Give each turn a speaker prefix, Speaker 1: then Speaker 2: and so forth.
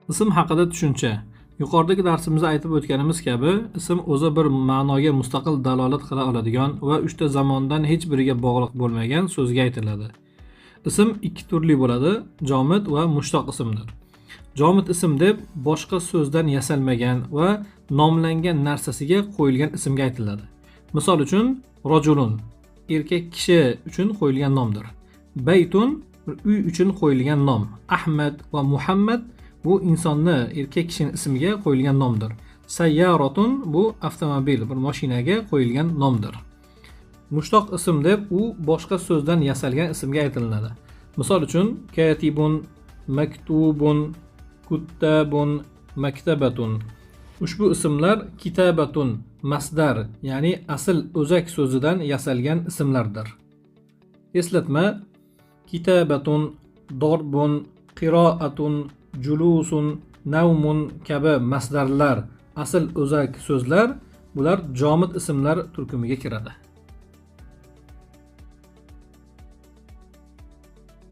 Speaker 1: Ism haqida tushuncha. Yuqoridagi darsimizda aytib o'tganimiz kabi, ism o'zi bir ma'noga mustaqil dalolat qila oladigan va uchta zamondan hech biriga bog'liq bo'lmagan so'zga aytiladi. Ism ikki turli bo'ladi: jomid va mushtoq ismdir. Jomid ism deb boshqa so'zdan yasalmagan va nomlangan narsasiga qo'yilgan ismga aytiladi. Misol uchun, rojulun erkak kishi uchun qo'yilgan nomdir. Baytun uy uchun qo'yilgan nom. Ahmad va Muhammad bu insonni, erkak kishining ismiga qo'yilgan nomdir. Sayyaratun bu avtomobil, bir mashinaga qo'yilgan nomdir. Mushtoq ism deb u boshqa so'zdan yasalgan ismga aytiladi. Misol uchun, katibun, maktubun, kuttabun, maktabatun. Ushbu ismlar kitabatun masdar, ya'ni asl o'zak so'zidan yasalgan ismlardir. Eslatma: kitabatun, dorbun, qiroatun, julusun, navmun kabi masdarlar, asl o'zak so'zlar, bular jomid ismlar turkumiga kiradi.